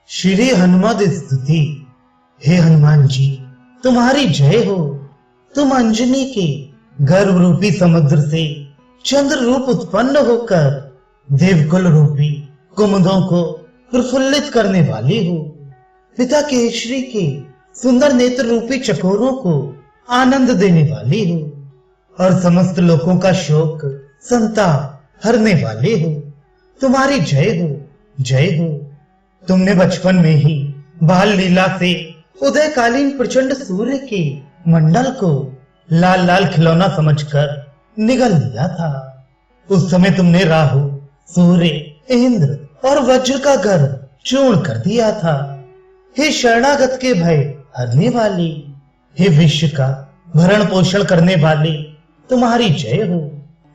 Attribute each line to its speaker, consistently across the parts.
Speaker 1: श्री हनुमद स्तुति। हे हनुमान जी, तुम्हारी जय हो। तुम अंजनी के गर्भ रूपी समुद्र से चंद्र रूप उत्पन्न होकर देवकुल रूपी कुमुदों को प्रफुल्लित करने वाली हो। पिता केशरी के सुंदर नेत्र रूपी चकोरों को आनंद देने वाली हो और समस्त लोगों का शोक संताप हरने वाले हो। तुम्हारी जय हो, जय हो। तुमने बचपन में ही बाल लीला से उदयकालीन प्रचंड सूर्य के मंडल को लाल लाल खिलौना समझकर निगल लिया था। उस समय तुमने राहु, सूर्य, इंद्र और वज्र का गर्भ चूर्ण कर दिया था। हे शरणागत के भय हरने वाली, हे विश्व का भरण पोषण करने वाली, तुम्हारी जय हो,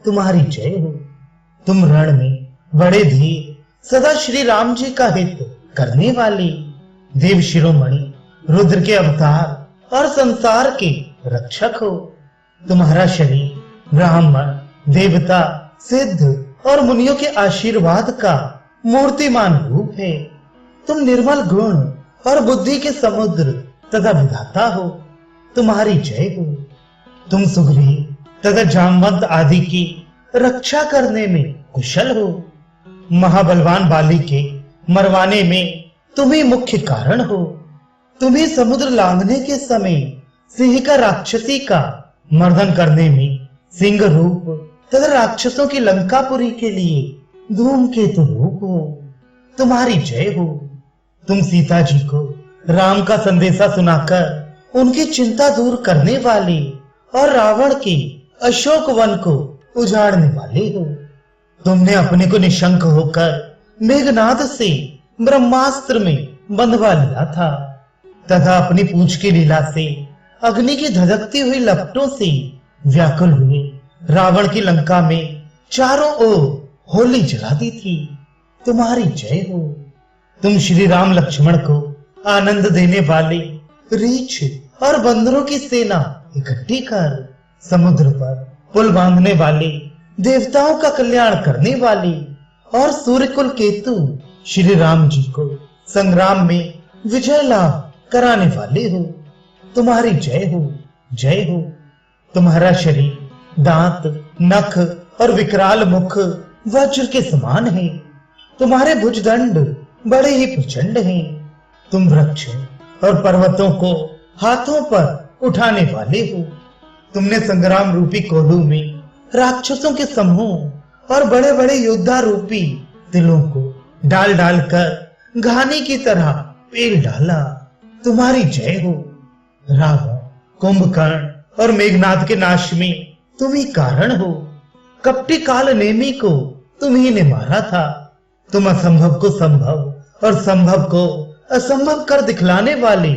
Speaker 1: तुम्हारी जय हो। तुम रण में बड़े धीर सदा श्री राम जी का हित करने वाली, देव शिरोमणि रुद्र के अवतार और संसार के रक्षक हो। तुम्हारा शरीर ब्राह्मण, देवता, सिद्ध और मुनियों के आशीर्वाद का मूर्तिमान रूप है। तुम निर्मल गुण और बुद्धि के समुद्र तथा विधाता हो। तुम्हारी जय हो। तुम सुग्रीव तथा जामवंत आदि की रक्षा करने में कुशल हो। महाबलवान बाली के मरवाने में तुम ही मुख्य कारण हो। तुम्हें समुद्र लांघने के समय सिंह का राक्षसी का मर्दन करने में सिंह रूप तथा राक्षसों की लंकापुरी के लिए धूमकेतु रूप हो। तुम्हारी जय हो। तुम सीता जी को राम का संदेशा सुनाकर उनकी चिंता दूर करने वाली और रावण के अशोक वन को उजाड़ने वाले हो। तुमने अपने को निशंक होकर मेघनाद से ब्रह्मास्त्र में बंधवा लिया था तथा अपनी पूंछ की लीला से अग्नि की धधकती हुई लपटों से व्याकुल हुए रावण की लंका में चारों ओर होली जला दी थी। तुम्हारी जय हो। तुम श्री राम लक्ष्मण को आनंद देने वाले रीछ और बंदरों की सेना इकट्ठी कर समुद्र पर पुल बांधने वाले, देवताओं का कल्याण करने वाली और सूर्यकुल केतु श्री राम जी को संग्राम में विजय लाभ कराने वाले हो। तुम्हारी जय हो, जय हो। तुम्हारा शरीर दांत, नख और विकराल मुख वज्र के समान है। तुम्हारे भुजदंड बड़े ही प्रचंड हैं। तुम वृक्ष और पर्वतों को हाथों पर उठाने वाले हो। तुमने संग्राम रूपी कोलू में राक्षसों के समूह और बड़े बड़े योद्धा रूपी तिलों को डाल डालकर घानी की तरह पेल डाला। तुम्हारी जय हो। रावण, कुंभकर्ण और मेघनाद के नाश में तुम ही कारण हो। कपटी काल नेमी को तुम ही ने मारा था। तुम असंभव को संभव और संभव को असंभव कर दिखलाने वाले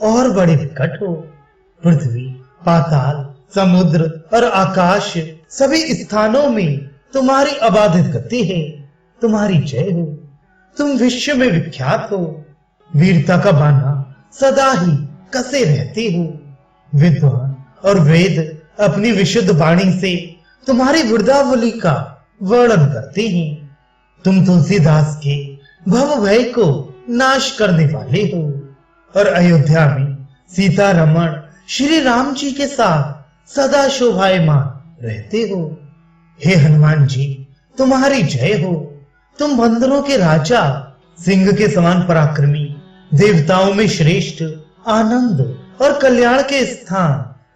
Speaker 1: और बड़े विकट हो। पृथ्वी, पाताल, समुद्र और आकाश सभी स्थानों में तुम्हारी अबाधित गति है। तुम्हारी जय हो। तुम विश्व में विख्यात हो। वीरता का बाना सदा ही कसे रहते हो। विद्वान और वेद अपनी विशुद्ध वाणी से तुम्हारी वृद्धावली का वर्णन करते हैं। तुम तुलसीदास के भव भय को नाश करने वाले हो और अयोध्या में सीता रमण श्री राम जी के साथ सदा शोभायमान रहते हो। हे हनुमान जी, तुम्हारी जय हो। तुम बंदरों के राजा, सिंह के समान पराक्रमी, देवताओं में श्रेष्ठ, आनंद और कल्याण के स्थान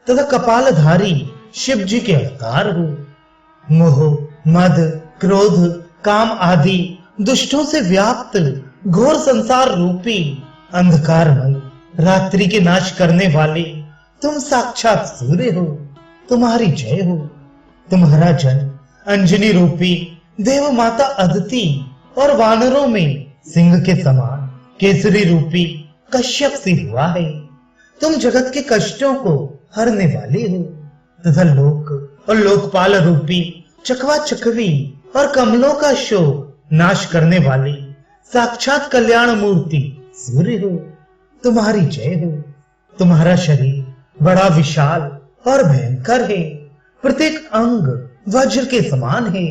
Speaker 1: तथा कपालधारी शिव जी के अवतार हो। मोह, मद, क्रोध, काम आदि दुष्टों से व्याप्त घोर संसार रूपी अंधकारमय रात्रि के नाश करने वाले तुम साक्षात सूर्य हो। तुम्हारी जय हो। तुम्हारा जन्म अंजनी रूपी देव माता अदिति और वानरों में सिंह के समान केसरी रूपी कश्यप से हुआ है। तुम जगत के कष्टों को हरने वाले हो तथा लोक और लोकपाल रूपी चकवा चकवी और कमलों का शोक नाश करने वाली साक्षात कल्याण मूर्ति सूर्य हो। तुम्हारी जय हो। तुम्हारा शरीर बड़ा विशाल और भयंकर है। प्रत्येक अंग वज्र के समान है।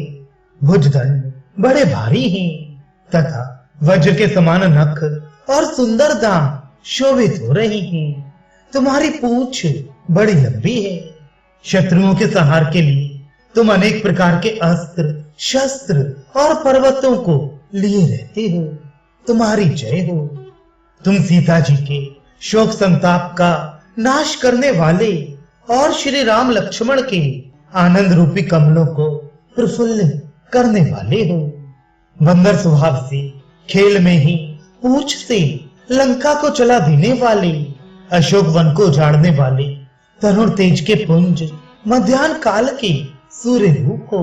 Speaker 1: भुजदंड बड़े भारी हैं तथा वज्र के समान नख और सुंदर दांत शोभित हो रही हैं। तुम्हारी पूंछ बड़ी लंबी है। शत्रुओं के संहार के लिए तुम अनेक प्रकार के अस्त्र शस्त्र और पर्वतों को लिए रहते हो। तुम्हारी जय हो। तुम सीता जी के शोक संताप का नाश करने वाले और श्री राम लक्ष्मण के आनंद रूपी कमलों को प्रफुल्लित करने वाले हो। बंदर स्वभाव से खेल में ही पूंछ से लंका को चला देने वाले, अशोक वन को उजाड़ने वाले, तरुण तेज के पुंज मध्याह्न काल के सूर्य रूप हो।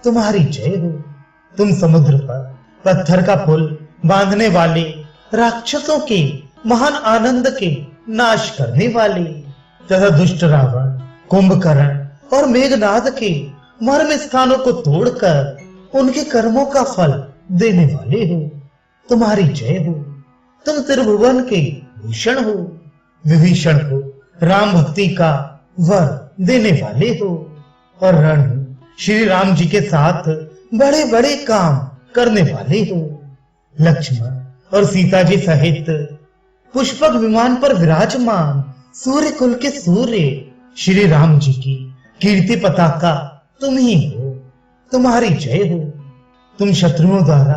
Speaker 1: तुम्हारी जय हो। तुम समुद्र पर पत्थर का पुल बांधने वाले, राक्षसों के महान आनंद के नाश करने वाले तथा दुष्ट रावण, कुंभकर्ण और मेघनाद के मर्म स्थानों को तोड़कर उनके कर्मों का फल देने वाले हो। तुम्हारी जय हो। तुम त्रिभुवन के भूषण हो। विभीषण को राम भक्ति का वर देने वाले हो और रण में श्री राम जी के साथ बड़े बड़े काम करने वाले हो। लक्ष्मण और सीता जी सहित पुष्पक विमान पर विराजमान सूर्य कुल के सूर्य श्री राम जी की कीर्ति पताका तुम ही हो। तुम्हारी जय हो। तुम शत्रुओं द्वारा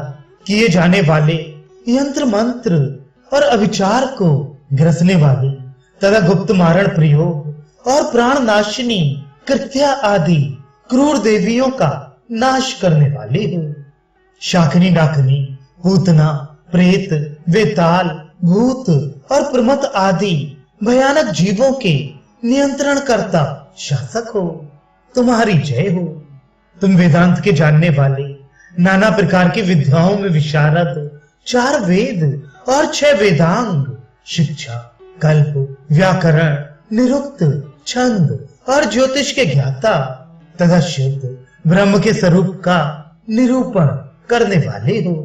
Speaker 1: किए जाने वाले यंत्र मंत्र और अभिचार को ग्रसने वाले तथा गुप्त मारण प्रयोग और प्राण नाशिनी कृत्या आदि क्रूर देवियों का नाश करने वाले हो। शाकिनी डाकिनी पूतना प्रेत वेताल भूत और प्रमथ आदि भयानक जीवों के नियंत्रण करता शासक हो। तुम्हारी जय हो। तुम वेदांत के जानने वाले, नाना प्रकार की विद्याओं में विशारद, 4 वेद और 6 वेदांग, शिक्षा, कल्प, व्याकरण, निरुक्त, छंद और ज्योतिष के ज्ञाता तथा शुद्ध ब्रह्म के स्वरूप का निरूपण करने वाले हो।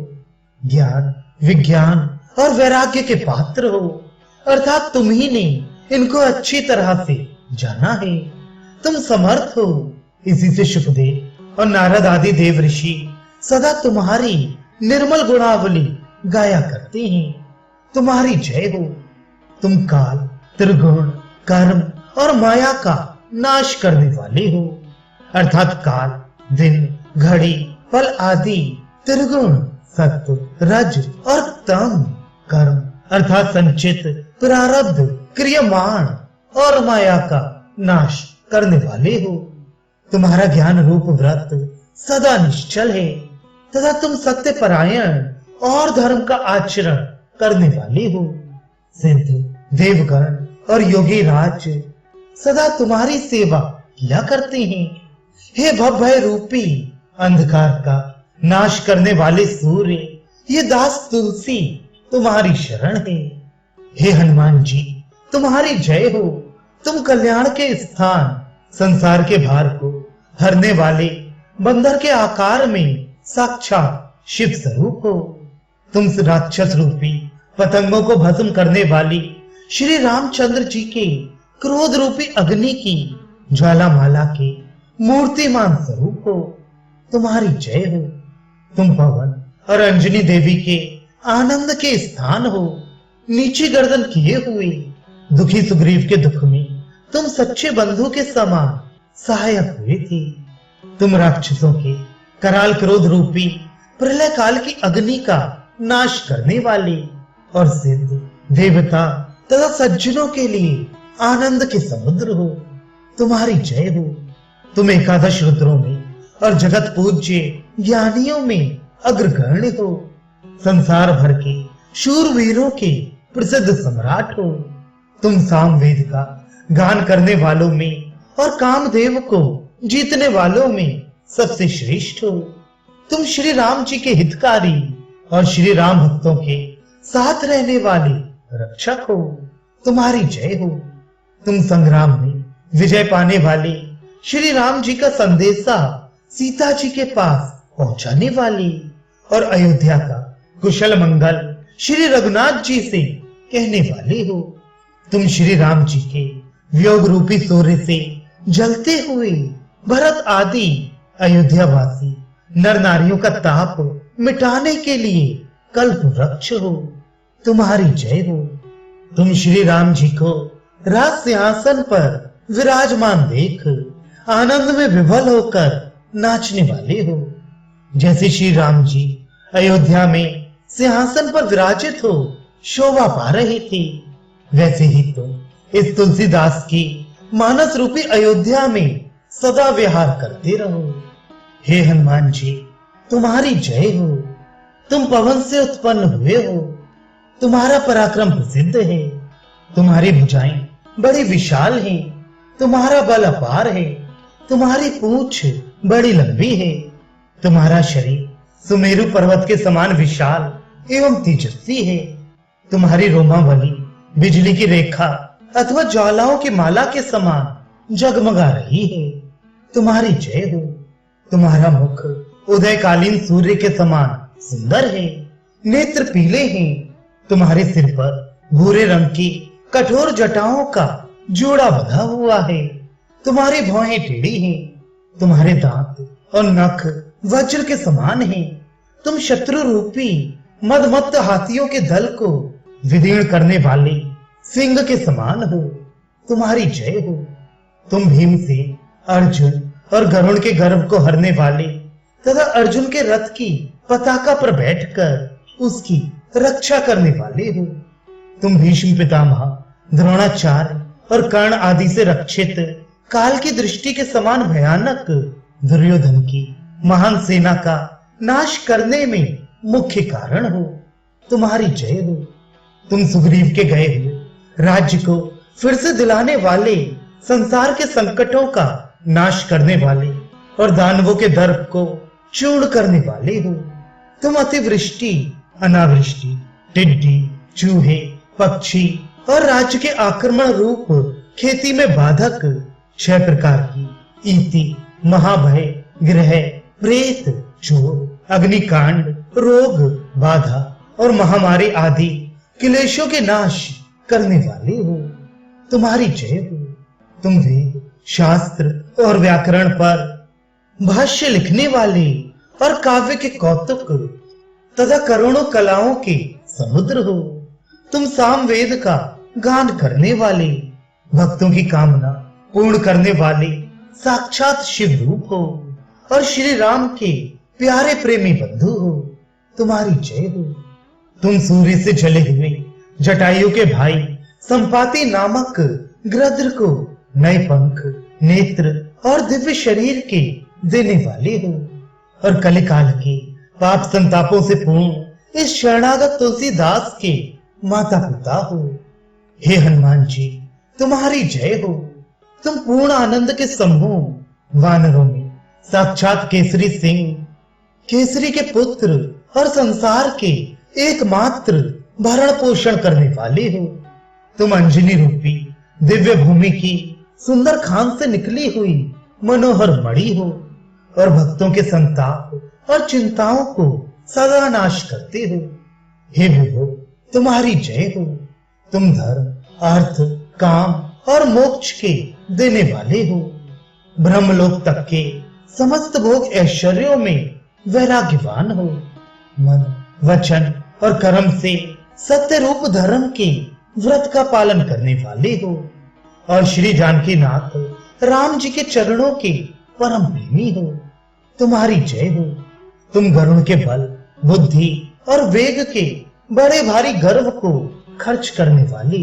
Speaker 1: ज्ञान, विज्ञान और वैराग्य के पात्र हो, अर्थात तुम ही ने इनको अच्छी तरह से जाना है। तुम समर्थ हो। इसी से शुकदेव और नारद आदि देव ऋषि सदा तुम्हारी निर्मल गुणावली गाया करते हैं। तुम्हारी जय हो। तुम काल, त्रिगुण, कर्म और माया का नाश करने वाले हो, अर्थात काल, दिन, घड़ी, फल आदि, त्रिगुण, सत्व, रज और तम, कर्म अर्थात संचित, प्रारब्ध, क्रियमाण और माया का नाश करने वाले हो। तुम्हारा ज्ञान रूप व्रत सदा निश्चल है तथा तुम सत्य परायण और धर्म का आचरण करने वाले हो। सिद्ध, देवगण और योगी राज सदा तुम्हारी सेवा किया करते हैं। हे भवभय रूपी अंधकार का नाश करने वाले सूर्य, ये दास तुलसी तुम्हारी शरण है। हे हनुमान जी, तुम्हारी जय हो। तुम कल्याण के स्थान, संसार के भार को हरने वाले, बंदर के आकार में साक्षात शिव स्वरूप हो। तुम राक्षस रूपी पतंगों को भस्म करने वाली श्री रामचंद्र जी के क्रोध रूपी अग्नि की ज्वालामाला के मूर्तिमान स्वरूप हो। तुम्हारी जय हो। तुम पवन और अंजनी देवी के आनंद के स्थान हो। नीची गर्दन किए हुए दुखी सुग्रीव के दुख में तुम सच्चे बंधु के समान सहायक हुए थे। तुम राक्षसों के कराल क्रोध रूपी प्रलय काल की अग्नि का नाश करने वाले और सिद्ध, देवता तथा सज्जनों के लिए आनंद के समुद्र हो। तुम्हारी जय हो। तुम एकादश रुद्रों में और जगत पूज्य ज्ञानियों में अग्रगण्य हो। संसार भर के शूरवीरों के प्रसिद्ध सम्राट हो। तुम सामवेद का गान करने वालों में और कामदेव को जीतने वालों में सबसे श्रेष्ठ हो। तुम श्री राम जी के हितकारी और श्री राम भक्तों के साथ रहने वाले रक्षक हो। तुम्हारी जय हो। तुम संग्राम में विजय पाने वाले, श्री राम जी का संदेशा सीता जी के पास पहुंचाने वाली और अयोध्या का कुशल मंगल श्री रघुनाथ जी से कहने वाले हो। तुम श्री राम जी के वियोग रूपी सूर्य से जलते हुए भरत आदि अयोध्यावासी नर नारियों का ताप मिटाने के लिए कल्प वृक्ष हो। तुम्हारी जय हो। तुम श्री राम जी को राज सिंहासन पर विराजमान देख आनंद में विभल होकर नाचने वाले हो। जैसे श्री राम जी अयोध्या में सिंहासन पर विराजित हो शोभा पा रहे थे, वैसे ही तुम इस तुलसीदास की मानस रूपी अयोध्या में सदा विहार करते रहो। हे हनुमान जी, तुम्हारी जय हो। तुम पवन से उत्पन्न हुए हो, तुम्हारा पराक्रम प्रसिद्ध है, तुम्हारी भुजाएं बड़ी विशाल हैं, तुम्हारा बल अपार है, तुम्हारी पूंछ बड़ी लंबी है, तुम्हारा शरीर सुमेरु पर्वत के समान विशाल एवं तेजस्वी है, तुम्हारी रोमावली बिजली की रेखा अथवा ज्वालाओं की माला के समान जगमगा रही है। तुम्हारी जय हो। तुम्हारा मुख उदयकालीन सूर्य के समान सुंदर है, नेत्र पीले हैं, तुम्हारे सिर पर भूरे रंग की कठोर जटाओं का जोड़ा बंधा हुआ है, तुम्हारी भौहें टेढ़ी हैं, तुम्हारे दांत और नख वज्र के समान हैं, तुम शत्रु रूपी मदमत्त हाथियों के दल को विदीर्ण करने वाले सिंह के समान हो। तुम्हारी जय हो। तुम भीम से अर्जुन और गरुड़ के गर्व को हरने वाले तथा अर्जुन के रथ की पताका पर बैठकर उसकी रक्षा करने वाले हो। तुम भीष्म पितामह, द्रोणाचार्य और कर्ण आदि से रक्षित काल की दृष्टि के समान भयानक दुर्योधन की महान सेना का नाश करने में मुख्य कारण हो। तुम्हारी जय हो। तुम सुग्रीव के गए हुए राज्य को फिर से दिलाने वाले, संसार के संकटों का नाश करने वाले और दानवों के दर्प को चूर्ण करने वाले हो। तुम अतिवृष्टि, अनावृष्टि, टिड्डी, चूहे, पक्षी और राज्य के आक्रमण रूप खेती में बाधक 6 प्रकार की ईति, महाभय, ग्रह, प्रेत, चोर, अग्निकांड, रोग, बाधा और महामारी आदि क्लेशों के नाश करने वाले हो। तुम्हारी जय हो। तुम वेद, शास्त्र और व्याकरण पर भाष्य लिखने वाले और काव्य के कौतुक तथा करोड़ों कलाओं के समुद्र हो। तुम सामवेद का गान करने वाले, भक्तों की कामना पूर्ण करने वाले साक्षात शिव रूप हो और श्री राम के प्यारे प्रेमी बंधु हो। तुम्हारी जय हो। तुम सूर्य से जले हुए जटायु के भाई संपाति नामक गृध्र को नए पंख, नेत्र और दिव्य शरीर के देने वाले हो और कलिकाल के पाप संतापों से पूर्ण इस शरणागत तुलसीदास के माता पिता हो। हे हनुमान जी, तुम्हारी जय हो। तुम पूर्ण आनंद के समूह वानरों में साक्षात केसरी सिंह, केसरी के पुत्र और संसार के एकमात्र भरण पोषण करने वाले हो। तुम अंजनी रूपी दिव्य भूमि की सुंदर खान से निकली हुई मनोहर मणि हो और भक्तों के संताप और चिंताओं को सदा नाश करते हो। हे विभो, तुम्हारी जय हो। तुम धर्म, अर्थ, काम और मोक्ष के देने वाले हो। ब्रह्मलोक तक के समस्त भोग ऐश्वर्यों में वैराग्यवान हो। मन, वचन और कर्म से सत्य रूप धर्म के व्रत का पालन करने वाले हो और श्री जानकी नाथ राम जी के चरणों के परम प्रेमी हो। तुम्हारी जय हो। तुम गरुड़ के बल, बुद्धि और वेग के बड़े भारी गर्व को खर्च करने वाले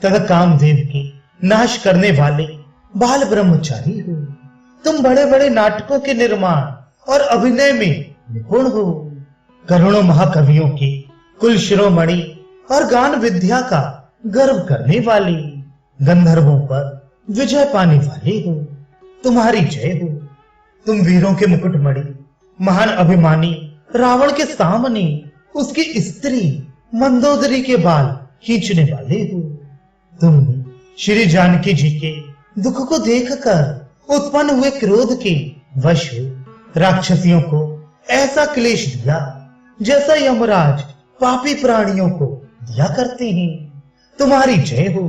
Speaker 1: तथा कामदेव के नाश करने वाले बाल ब्रह्मचारी हो। तुम बड़े बड़े नाटकों के निर्माण और अभिनय में निपुण हो। करोड़ों महाकवियों के कुल शिरोमणि और गान विद्या का गर्व करने वाले, गंधर्वों पर विजय पाने वाले हो। तुम्हारी जय हो। तुम वीरों के मुकुटमणि, महान अभिमानी रावण के सामने उसकी स्त्री मंदोदरी के बाल खींचने वाले हो। तुमने श्री जानकी जी के दुख को देखकर उत्पन्न हुए क्रोध के वश हो राक्षसियों को ऐसा क्लेश दिया जैसा यमराज पापी प्राणियों को दिया करते हैं। तुम्हारी जय हो।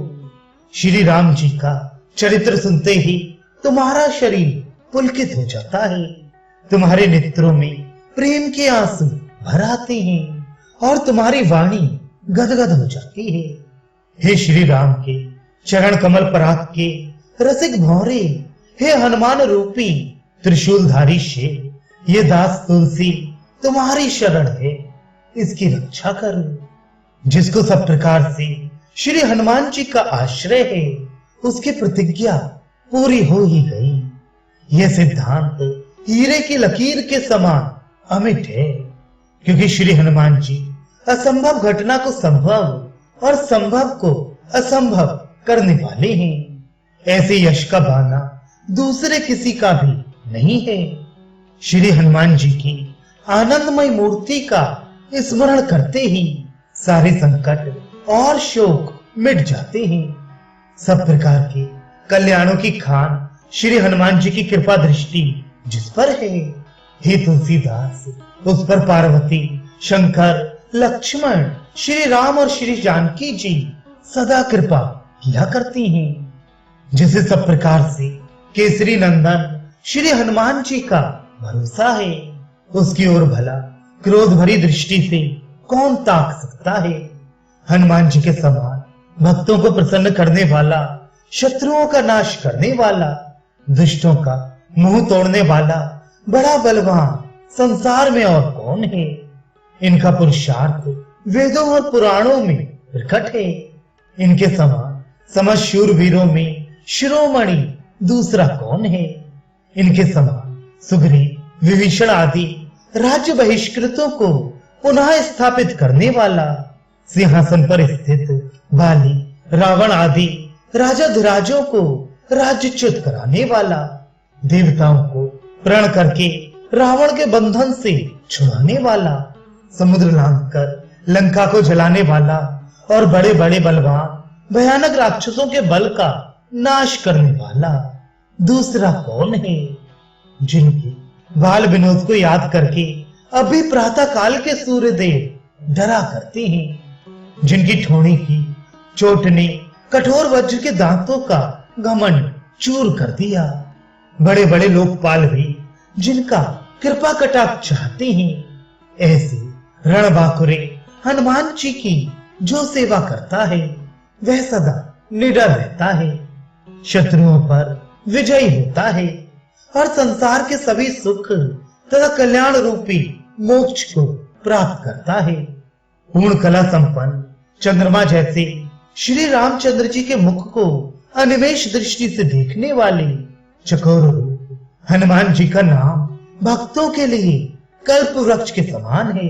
Speaker 1: श्री राम जी का चरित्र सुनते ही तुम्हारा शरीर पुलकित हो जाता है। तुम्हारे नेत्रों में प्रेम के आंसू भर आते हैं और तुम्हारी वाणी गदगद हो जाती है। हे श्री राम के चरण कमल पराग के रसिक भौरे, हे हनुमान रूपी त्रिशूलधारी शेर, ये दास तुलसी तुम्हारी शरण है, इसकी रक्षा करो। जिसको सब प्रकार से श्री हनुमान जी का आश्रय है, उसकी प्रतिज्ञा पूरी हो ही गई। यह सिद्धांत हीरे की लकीर के समान अमिट है, क्योंकि श्री हनुमान जी असंभव घटना को संभव और संभव को असंभव करने वाले हैं। ऐसे यश का बाना दूसरे किसी का भी नहीं है। श्री हनुमान जी की आनंदमय मूर्ति का स्मरण करते ही सारे संकट और शोक मिट जाते हैं। सब प्रकार के कल्याणों की खान श्री हनुमान जी की कृपा दृष्टि जिस पर है, हे तुलसीदास, उस पर पार्वती, शंकर, लक्ष्मण, श्री राम और श्री जानकी जी सदा कृपा किया करती हैं। जिसे सब प्रकार से केसरी नंदन श्री हनुमान जी का भरोसा है, उसकी ओर भला क्रोध भरी दृष्टि से कौन ताक सकता है। हनुमान जी के समान भक्तों को प्रसन्न करने वाला, शत्रुओं का नाश करने वाला, दुष्टों का मुंह तोड़ने वाला बड़ा बलवान संसार में और कौन है। इनका पुरुषार्थ वेदों और पुराणों में प्रकट है। इनके समान समस्त शूरवीरों में शिरोमणि दूसरा कौन है। इनके समान सुग्रीव, विभीषण आदि राज्य बहिष्कृतों को पुनः स्थापित करने वाला, सिंहासन पर स्थित बाली, रावण आदि राजाधिराजों को राज्यच्युत कराने वाला, देवताओं को प्रण करके रावण के बंधन से छुड़ाने वाला, समुद्र लांघकर लंका को जलाने वाला और बड़े बड़े बलवान भयानक राक्षसों के बल का नाश करने वाला दूसरा कौन है। जिनके बाल विनोद को याद करके अभी प्रातः काल के सूर्यदेव डरा करते हैं। जिनकी ठोड़ी की चोट ने कठोर वज्र के दांतों का घमंड चूर कर दिया। बड़े बड़े लोकपाल भी जिनका कृपा कटाक्ष चाहते हैं। ऐसे रणबांकुरे हनुमान जी की जो सेवा करता है, वह सदा निडर रहता है, शत्रुओं पर विजयी होता है और संसार के सभी सुख तथा कल्याण रूपी मोक्ष को प्राप्त करता है। पूर्ण कला संपन्न चंद्रमा जैसे श्री रामचंद्र जी के मुख को अनिमेष दृष्टि से देखने वाले चकोर रूप हनुमान जी का नाम भक्तों के लिए कल्प वृक्ष के समान है।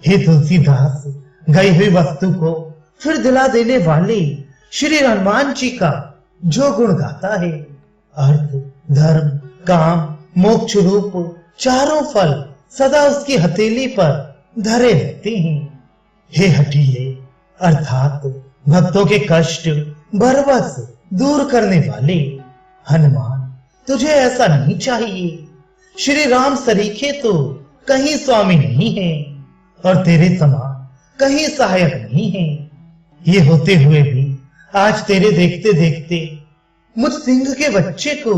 Speaker 1: हे तुलसीदास, गई हुई वस्तु को फिर दिला देने वाले श्री हनुमान जी का जो गुण गाता है, अर्थ, धर्म, काम, मोक्ष रूप चारों फल सदा उसकी हथेली पर धरे रहते हैं। हे हठीले, अर्थात भक्तों के कष्ट बरबस दूर करने वाले हनुमान, तुझे ऐसा नहीं चाहिए। श्री राम सरीखे तो कहीं स्वामी नहीं है और तेरे समान कहीं सहायक नहीं है। ये होते हुए भी आज तेरे देखते देखते मुझ सिंह के बच्चे को,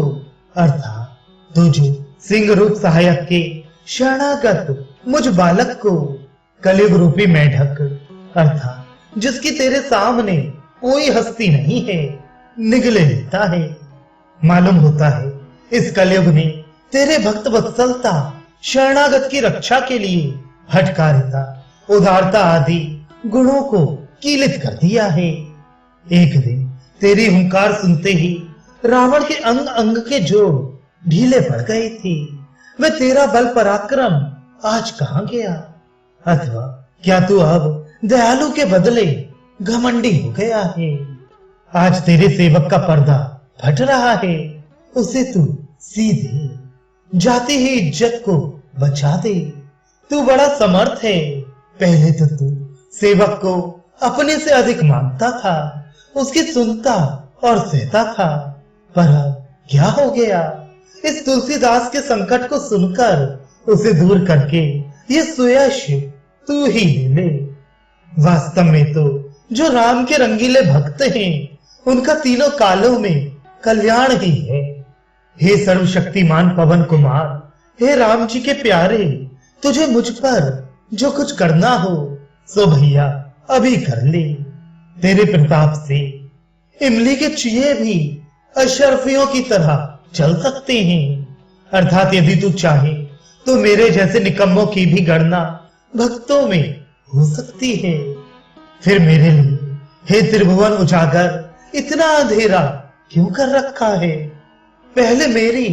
Speaker 1: अर्थात तुझ सिंह रूप सहायक के शरणागत मुझ बालक को कलयुग रूपी मेढक, अर्थात जिसकी तेरे सामने कोई हस्ती नहीं है, निगले लेता है। मालूम होता है इस कलयुग ने तेरे भक्त वत्सलता, शरणागत की रक्षा के लिए हठकारिता, उदारता आदि गुणों को कीलित कर दिया है। एक दिन तेरी हुंकार सुनते ही रावण के अंग अंग के जोड़ ढीले पड़ गए थे। वह तेरा बल पराक्रम आज कहां गया? अथवा क्या तू अब दयालु के बदले घमंडी हो गया है? आज तेरे सेवक का पर्दा फट रहा है, उसे तू सीधे जाती ही इज्जत को बचा दे। तू बड़ा समर्थ है। पहले तो तू सेवक को अपने से अधिक मानता था, उसकी सुनता और सहता था, पर अब क्या हो गया? इस तुलसीदास के संकट को सुनकर उसे दूर करके ये सुयश तू ही ले। वास्तव में तो जो राम के रंगीले भक्त हैं, उनका तीनों कालों में कल्याण ही है। हे सर्वशक्तिमान पवन कुमार, हे राम जी के प्यारे, तुझे मुझ पर जो कुछ करना हो सो भैया अभी कर ले। तेरे प्रताप से इमली के चूहे भी अशरफियों की तरह चल सकते हैं। अर्थात यदि तू चाहे तो मेरे जैसे निकम्मों की भी गणना भक्तों में हो सकती है। फिर मेरे लिए हे त्रिभुवन उजागर इतना अंधेरा क्यों कर रखा है? पहले मेरी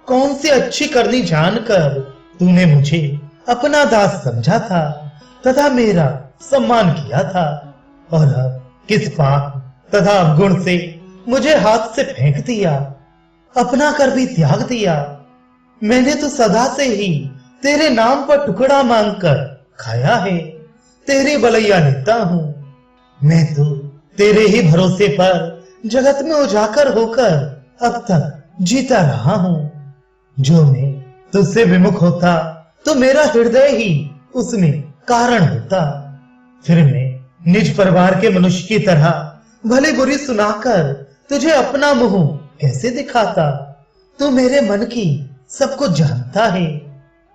Speaker 1: कौन सी अच्छी करनी जानकर तूने मुझे अपना दास समझा था तथा मेरा सम्मान किया था, और अब किस पाप तथा अवगुण से मुझे हाथ से फेंक दिया, अपना कर भी त्याग दिया। मैंने तो सदा से ही तेरे नाम पर टुकड़ा मांगकर खाया है, तेरी बलैया लेता हूं। मैं तो तेरे ही भरोसे पर जगत में उजागर होकर अब तक जीता रहा हूं। जो मैं तुझसे विमुख होता तो मेरा हृदय ही उसमें कारण होता। फिर मैं निज परिवार के मनुष्य की तरह भली बुरी सुनाकर तुझे अपना मुंह कैसे दिखाता? तू मेरे मन की सब कुछ जानता है,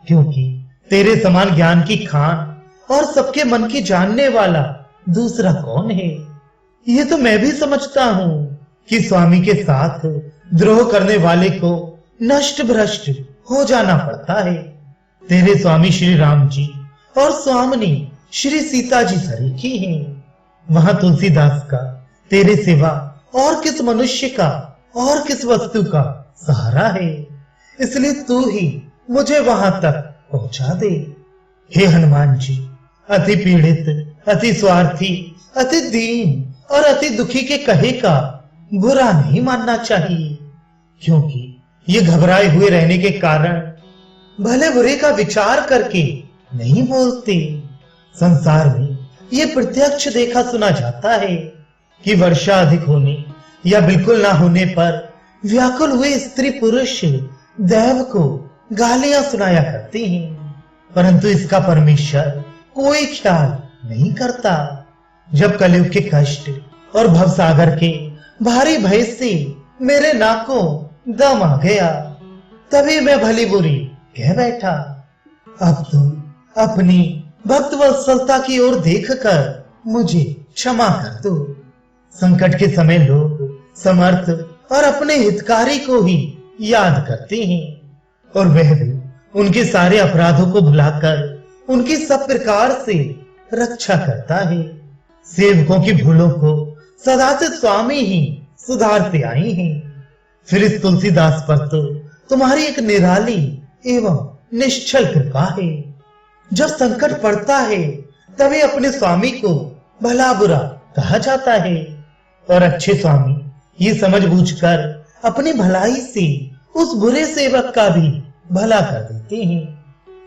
Speaker 1: क्योंकि तेरे समान ज्ञान की खान और सबके मन की जानने वाला दूसरा कौन है? ये तो मैं भी समझता हूं कि स्वामी के साथ द्रोह करने वाले को नष्ट भ्रष्ट हो जाना पड़ता है। तेरे स्वामी श्री राम जी और स्वामिनी श्री सीता जी सरीखी हैं। वहां तुलसीदास का तेरे सिवा और किस मनुष्य का और किस वस्तु का सहारा है? इसलिए तू ही मुझे वहां तक पहुंचा दे। हे हनुमान जी, अति पीड़ित, अति स्वार्थी, अति दीन और अति दुखी के कहे का बुरा नहीं मानना चाहिए, क्योंकि ये घबराए हुए रहने के कारण भले बुरे का विचार करके नहीं बोलते। संसार में ये प्रत्यक्ष देखा सुना जाता है कि वर्षा अधिक होने या बिल्कुल ना होने पर व्याकुल हुए स्त्री पुरुष दैव को गालियां सुनाया करते हैं, परंतु इसका परमेश्वर कोई ख्याल नहीं करता। जब कलयुग के कष्ट और भवसागर के भारी भय से मेरे नाकों दम आ गया, तभी मैं भली बुरी कह बैठा। अब तुम अपनी भक्त वत्सलता की ओर देखकर मुझे क्षमा कर दो। संकट के समय लोग समर्थ और अपने हितकारी को ही याद करते हैं, और वह भी उनके सारे अपराधों को भुलाकर उनकी सब प्रकार से रक्षा करता है। सेवकों की भूलों को सदा से स्वामी ही सुधारते आए हैं। फिर इस तुलसीदास पर तो तुम्हारी एक निराली एवं निश्चल कृपा है। जब संकट पड़ता है तभी अपने स्वामी को भला बुरा कहा जाता है, और अच्छे स्वामी ये समझ बूझकर अपनी भलाई से उस बुरे सेवक का भी भला कर देते हैं।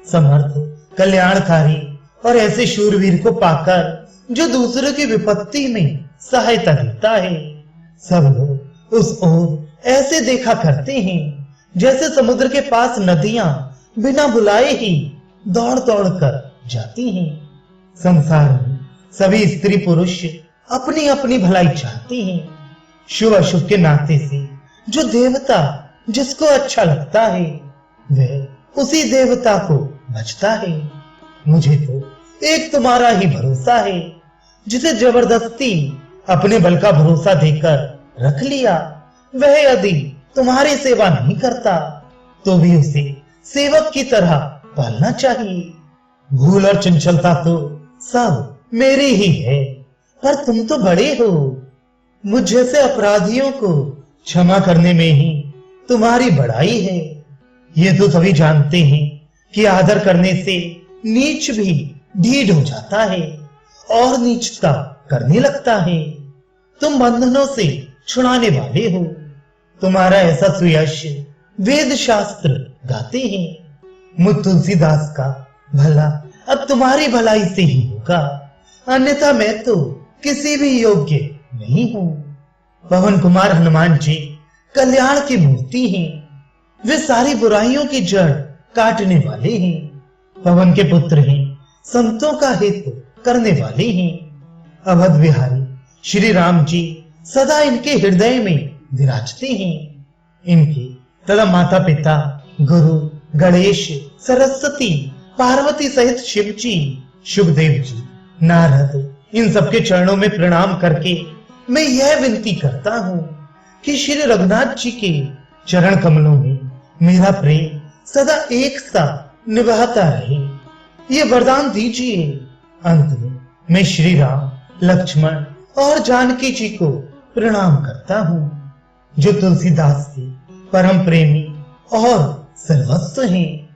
Speaker 1: समर्थ, कल्याणकारी और ऐसे शूरवीर को पाकर जो दूसरों की विपत्ति में सहायता देता है, सब लोग उस ओर ऐसे देखा करते हैं जैसे समुद्र के पास नदियां बिना बुलाए ही दौड़ दौड़ कर जाती हैं। संसार में सभी स्त्री पुरुष अपनी अपनी भलाई चाहते हैं। शुभ अशुभ के नाते से जो देवता जिसको अच्छा लगता है वह उसी देवता को भजता है। मुझे तो एक तुम्हारा ही भरोसा है, जिसे जबरदस्ती अपने बल का भरोसा देकर रख लिया, वह यदि तुम्हारी सेवा नहीं करता तो भी उसे सेवक की तरह पालना चाहिए। भूल और चंचलता तो सब मेरी ही है, पर तुम तो बड़े हो। मुझ जैसे अपराधियों को क्षमा करने में ही तुम्हारी बड़ाई है। ये तो सभी जानते हैं कि आदर करने से नीच भी ढीठ हो जाता है और नीचता करने लगता है। तुम बंधनों से छुड़ाने वाले हो। तुम्हारा ऐसा सुयश वेद शास्त्र गाते हैं। मुझ तुलसीदास का भला अब तुम्हारी भलाई से ही होगा, अन्यथा मैं तो किसी भी योग्य नहीं हूं। पवन कुमार हनुमान जी कल्याण की मूर्ति हैं। वे सारी बुराइयों की जड़ काटने वाले हैं। पवन के पुत्र हैं, संतों का हित करने वाले हैं। अवध बिहारी श्री राम जी सदा इनके हृदय में विराजते हैं। इनके तथा माता पिता, गुरु, गणेश, सरस्वती, पार्वती सहित शिव जी, शुभदेव जी, नारद इन सबके चरणों में प्रणाम करके मैं यह विनती करता हूँ कि श्री रघुनाथ जी के चरण कमलों में मेरा प्रेम सदा एक सा निभाता रहे, ये वरदान दीजिए। अंत में मैं श्री राम, लक्ष्मण और जानकी जी को प्रणाम करता हूँ, जो तुलसीदास के परम प्रेमी और सर्वस्व हैं।